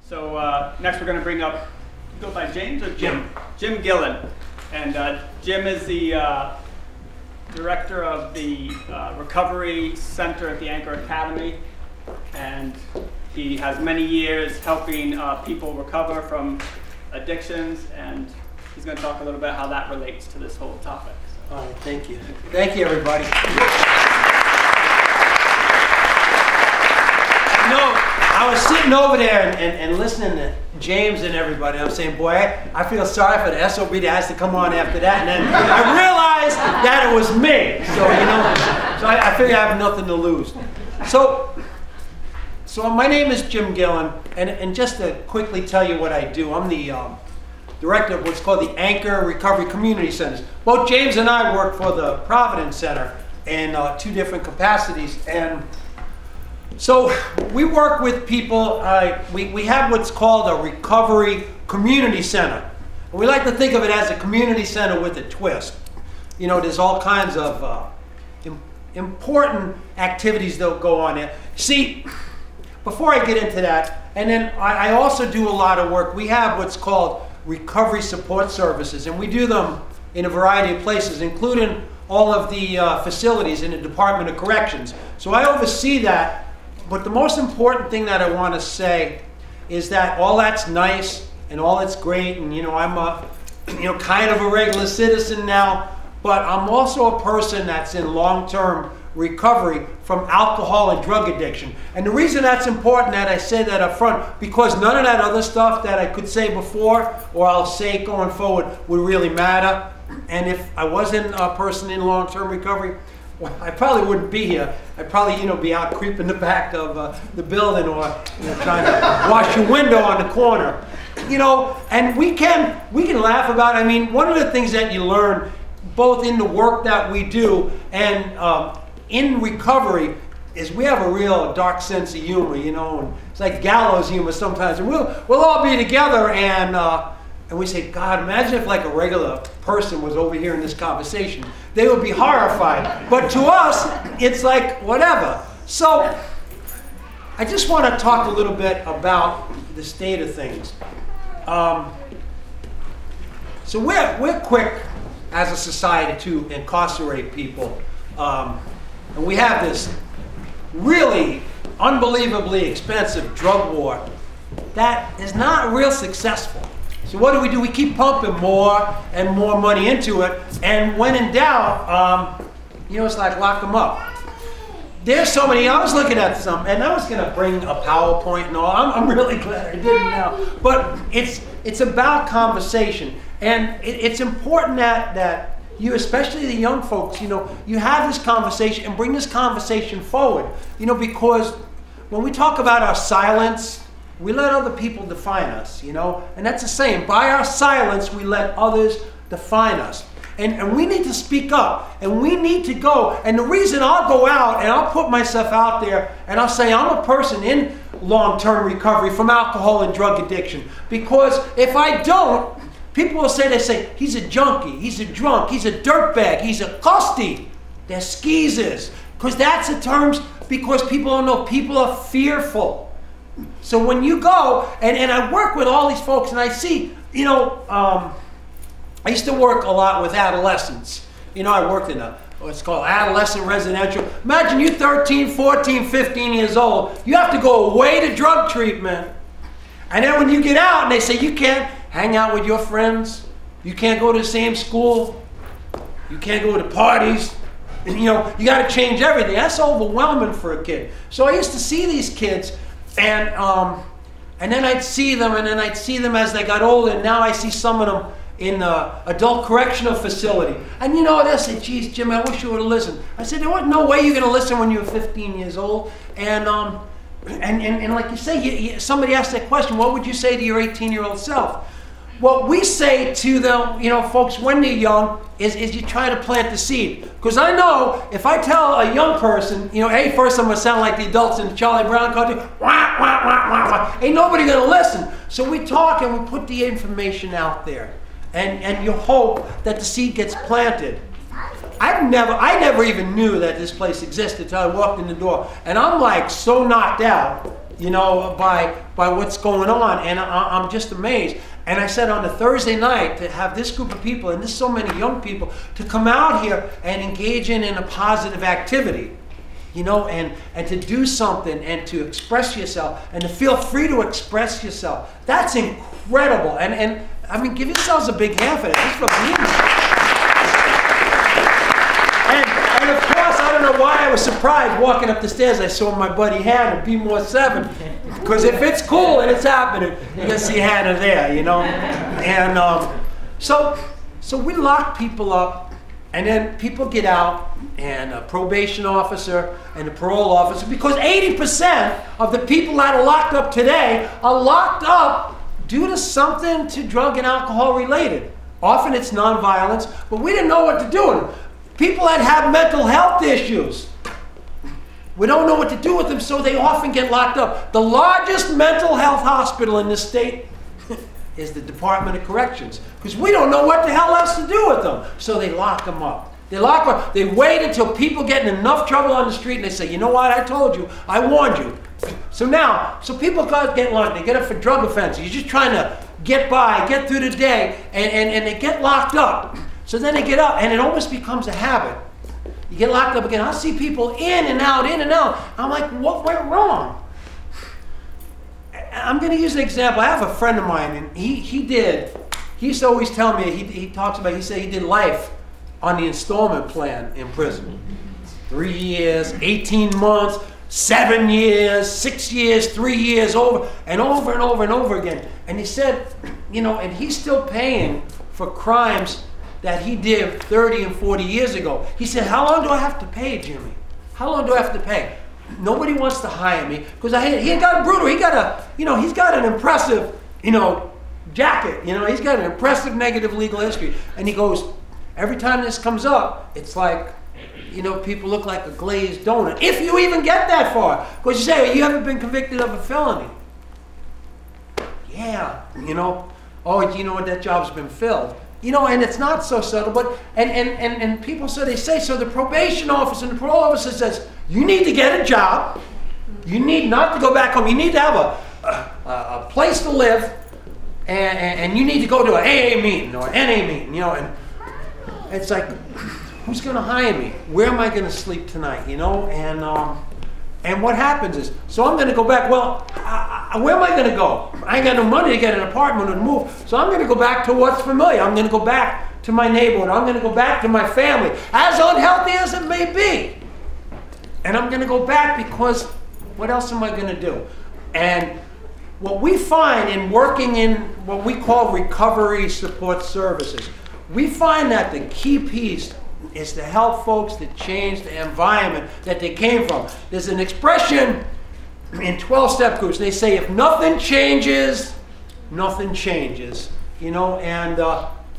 So next we're going to bring up, go by James or Jim? Jim Gillen. And Jim is the director of the Recovery Center at the Anchor Academy. And he has many years helping people recover from addictions. And he's going to talk a little bit how that relates to this whole topic. So. All right, thank you. Thank you, everybody. You know, I was sitting over there and listening to James and everybody. I'm saying, boy, I feel sorry for the SOB that has to come on after that. And then I realized that it was me. So, you know, so I figure I have nothing to lose. So my name is Jim Gillen, and just to quickly tell you what I do, I'm the director of what's called the Anchor Recovery Community Centers. Both James and I work for the Providence Center in two different capacities. And so we work with people, we have what's called a recovery community center. And we like to think of it as a community center with a twist. You know, there's all kinds of important activities that go on there. See, before I get into that, and then I also do a lot of work. We have what's called recovery support services, and we do them in a variety of places, including all of the facilities in the Department of Corrections. So I oversee that. But the most important thing that I want to say is that all that's nice and all that's great, and you know, I'm a kind of a regular citizen now, but I'm also a person that's in long-term recovery from alcohol and drug addiction. And the reason that's important that I say that up front, because none of that other stuff that I could say before or I'll say going forward would really matter. And if I wasn't a person in long-term recovery, well, I probably wouldn't be here. I'd probably, be out creeping the back of the building, or trying to wash your window on the corner. And we can laugh about it. I mean, one of the things that you learn both in the work that we do and in recovery is we have a real dark sense of humor, and it's like gallows humor sometimes. And we'll all be together and we say, God, imagine if like a regular person was over here in this conversation. They would be horrified. But to us, it's like whatever. So I just want to talk a little bit about the state of things. So we're quick as a society to incarcerate people. And we have this really unbelievably expensive drug war that is not real successful. So what do? We keep pumping more and more money into it, and when in doubt, it's like lock them up. There's so many. I was looking at some, and I was going to bring a PowerPoint and all. I'm really glad I didn't now. But it's about conversation, and it's important that you, especially the young folks, you have this conversation and bring this conversation forward. Because when we talk about our silence, we let other people define us, and that's the same. By our silence, we let others define us. And we need to speak up, and we need to go. And the reason I'll go out and I'll put myself out there and I'll say I'm a person in long-term recovery from alcohol and drug addiction. Because if I don't, people will say, he's a junkie, he's a drunk, he's a dirtbag, he's a custy. They're skeezers. Because that's the terms, because people don't know. People are fearful. So when you go, and I work with all these folks, and I see, I used to work a lot with adolescents. I worked in what's called adolescent residential. Imagine you 13, 14, 15 years old. You have to go away to drug treatment. And then when you get out, and they say you can't hang out with your friends. You can't go to the same school. You can't go to parties. And, you got to change everything. That's overwhelming for a kid. So I used to see these kids, and then I'd see them, and then I'd see them as they got older, and now I see some of them in the adult correctional facility. And they'll say, geez, Jim, I wish you would have listened. I said, there wasn't no way you're going to listen when you were 15 years old. And like you say, somebody asked that question, what would you say to your 18-year-old self? What we say to them, folks, when they're young, is you try to plant the seed. Because I know if I tell a young person, first I'm going to sound like the adults in the Charlie Brown cartoon, wah, wah, wah, wah, wah. Ain't nobody going to listen. So we talk and we put the information out there. And you hope that the seed gets planted. I never even knew that this place existed until I walked in the door. And I'm like so knocked out you know, by what's going on, and I'm just amazed. And I said on a Thursday night to have this group of people, and there's so many young people, to come out here and engage in a positive activity, you know, and to do something and to express yourself and to feel free to express yourself. That's incredible. And I mean, give yourselves a big hand for that. Just for being there. And of course, I don't know why I was surprised walking up the stairs. I saw my buddy Hannah, Be More 7. Because if it's cool and it's happening, you're going to see Hannah there, you know. And so we lock people up, and then people get out, and a probation officer and a parole officer, because 80% of the people that are locked up today are locked up due to something to drug and alcohol related. Often it's nonviolence, but we didn't know what to do with them. People that have mental health issues, we don't know what to do with them, so they often get locked up. The largest mental health hospital in this state is the Department of Corrections, because we don't know what the hell else to do with them. So they lock them up. They lock them up. They wait until people get in enough trouble on the street, and they say, you know what, I told you, I warned you. So people get locked. They get up for drug offenses. You're just trying to get by, get through the day, and they get locked up. So then they get up, and it almost becomes a habit. You get locked up again. I'll see people in and out, in and out. I'm like, what went wrong? I'm going to use an example. I have a friend of mine, and he used to always tell me, he said he did life on the installment plan in prison. 3 years, 18 months, 7 years, 6 years, 3 years, over and over and over and over again. And he said, you know, and he's still paying for crimes that he did 30 and 40 years ago. He said, how long do I have to pay, Jimmy? How long do I have to pay? Nobody wants to hire me because he got brutal. He got he's got an impressive, jacket. He's got an impressive negative legal history. And he goes, every time this comes up, it's like, people look like a glazed donut. If you even get that far. Because you say, you haven't been convicted of a felony. Yeah, oh, you know what, that job's been filled. And it's not so subtle, but, and people, so they say, so the probation officer and the parole officer says, you need to get a job, you need not to go back home, you need to have a place to live, and you need to go to an AA meeting or an NA meeting, and it's like, who's going to hire me? Where am I going to sleep tonight, and what happens is, so I'm going to go back, well, where am I going to go? I ain't got no money to get an apartment or to move, so I'm going to go back to what's familiar. I'm going to go back to my neighborhood. I'm going to go back to my family, as unhealthy as it may be. And I'm going to go back because what else am I going to do? And what we find in working in what we call recovery support services, we find that the key piece is to help folks to change the environment that they came from. There's an expression in 12-step groups. They say, if nothing changes, nothing changes. And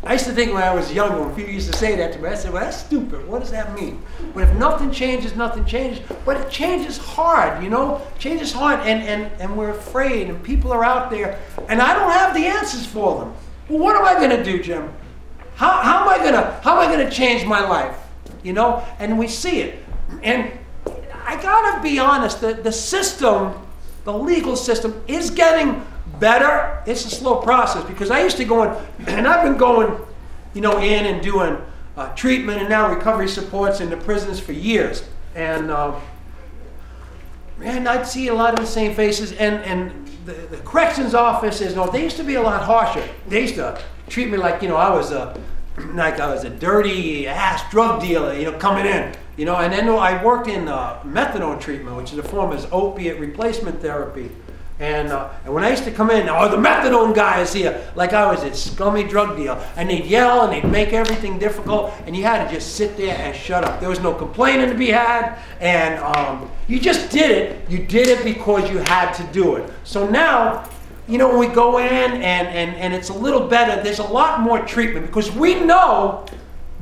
I used to think when I was younger, when people used to say that to me, I said, well, that's stupid. What does that mean? But if nothing changes, nothing changes. But it changes hard, changes hard, and we're afraid, and people are out there, and I don't have the answers for them. Well, what am I going to do, Jim? How am I gonna change my life? And we see it. And I gotta be honest, the system, the legal system is getting better. It's a slow process because I used to go in, and I've been going, in and doing treatment and now recovery supports in the prisons for years. And I'd see a lot of the same faces, and the corrections officers, they used to be a lot harsher. They used to treat me like, I was a dirty ass drug dealer, coming in, and then I worked in methadone treatment, which is a form of opiate replacement therapy. And when I used to come in, the methadone guy is here, like I was a scummy drug dealer. And they'd yell and they'd make everything difficult, and you had to just sit there and shut up. There was no complaining to be had, and you just did it. You did it because you had to do it. So now, when we go in and it's a little better, there's a lot more treatment because we know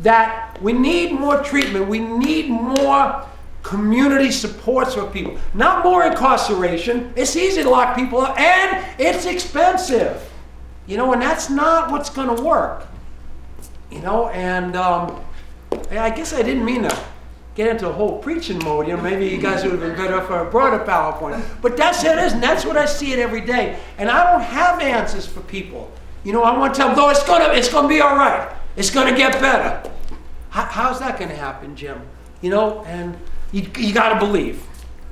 that we need more treatment. We need more community supports for people, not more incarceration. It's easy to lock people up, and it's expensive, and that's not what's going to work, and I guess I didn't mean to get into a whole preaching mode. You know, maybe you guys would have been better for a broader PowerPoint. But that's it is, and that's what I see it every day. And I don't have answers for people. You know, I want to tell them, no, it's gonna be all right. It's gonna get better. How's that gonna happen, Jim? You know, and you gotta believe.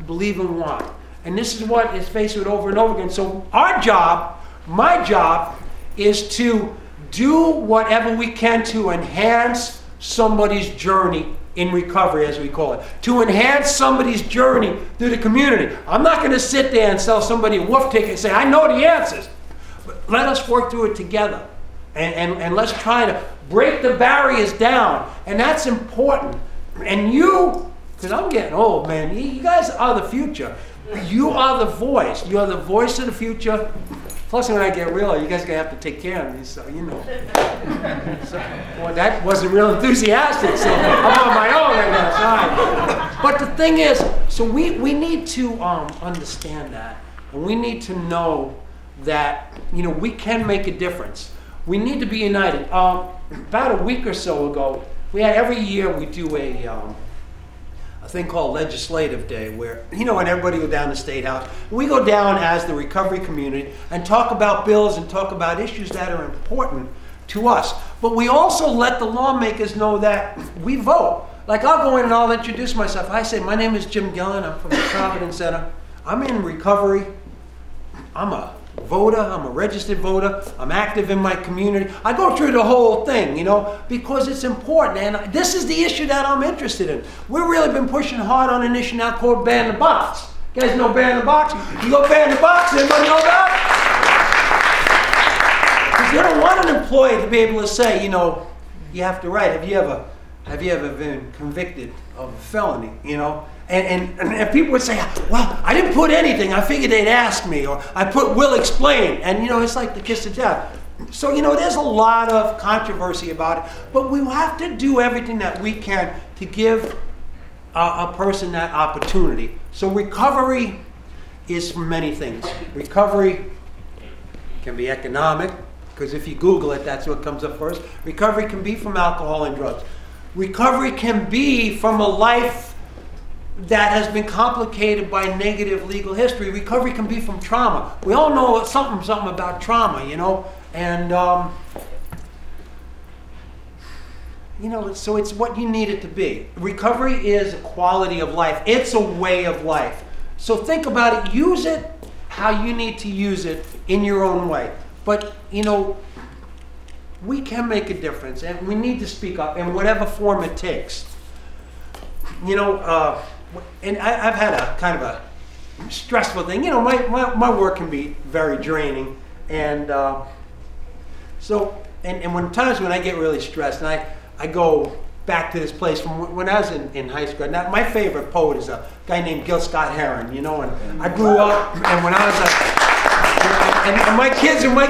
Believe and want. And this is what is faced with over and over again. So our job, my job, is to do whatever we can to enhance somebody's journey in recovery, as we call it. To enhance somebody's journey through the community. I'm not going to sit there and sell somebody a wolf ticket and say, I know the answers. But let us work through it together. And let's try to break the barriers down. And that's important. And you, because I'm getting old, man, you guys are the future. You are the voice. You are the voice of the future. Plus, when I get real, you guys are going to have to take care of me, so you know. So, well, that wasn't real enthusiastic, so I'm on my own right now. Sorry. But the thing is, so we need to understand that. And we need to know that, you know, we can make a difference. We need to be united. About a week or so ago, we had every year we do a thing called Legislative Day, where, you know, and everybody go down to State House. We go down as the recovery community and talk about bills and talk about issues that are important to us. But we also let the lawmakers know that we vote. Like, I'll go in and I'll introduce myself. I say, my name is Jim Gillen. I'm from the Providence Center. I'm in recovery. I'm a voter. I'm a registered voter. I'm active in my community. I go through the whole thing, you know, because it's important. And this is the issue that I'm interested in. We've really been pushing hard on an issue now called ban the box. You guys know ban the box? You go ban the box, anybody know that? Because you don't want an employee to be able to say, you know, you have to write, have you ever been convicted of a felony, you know? And people would say, well, I didn't put anything. I figured they'd ask me. Or I put will explain. And, you know, it's like the kiss of death. So, you know, there's a lot of controversy about it. But we have to do everything that we can to give a person that opportunity. So recovery is from many things. Recovery can be economic, because if you Google it, that's what comes up first. Recovery can be from alcohol and drugs. Recovery can be from a life that has been complicated by negative legal history. Recovery can be from trauma. We all know something about trauma, you know, and you know, so it's what you need it to be. Recovery is a quality of life. It's a way of life. So think about it. Use it how you need to use it in your own way. But, you know, we can make a difference, and we need to speak up in whatever form it takes. You know, and I've had a kind of a stressful thing. You know, my work can be very draining, and so when times when I get really stressed, and I go back to this place from when I was in high school. Now, my favorite poet is a guy named Gil Scott-Heron. You know, and I grew up, and when I was and my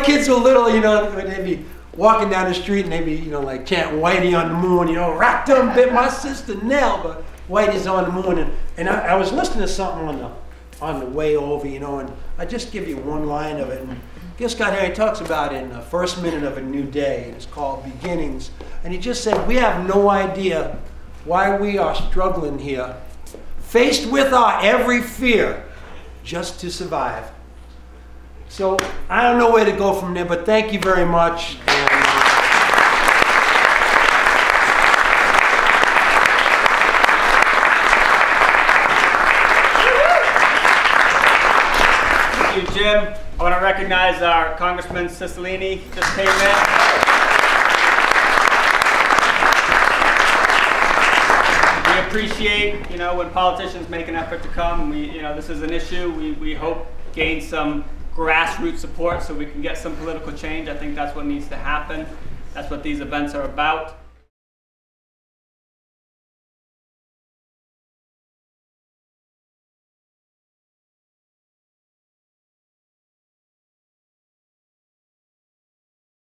kids were little, you know, they'd be walking down the street and they'd be, you know, like chanting Whitey on the moon, you know, rock done bit my sister Nell, but Whitey's on the moon. And I was listening to something on the way over, you know, and I just give you one line of it. And Gil Scott-Heron talks about it in the first minute of a new day, and it's called Beginnings. And he just said, we have no idea why we are struggling here, faced with our every fear, just to survive. So I don't know where to go from there, but thank you very much. Thank you, Jim. I want to recognize our Congressman Cicilline, just came in. We appreciate, you know, when politicians make an effort to come. You know, this is an issue. We hope gain some grassroots support so we can get some political change. I think that's what needs to happen. That's what these events are about.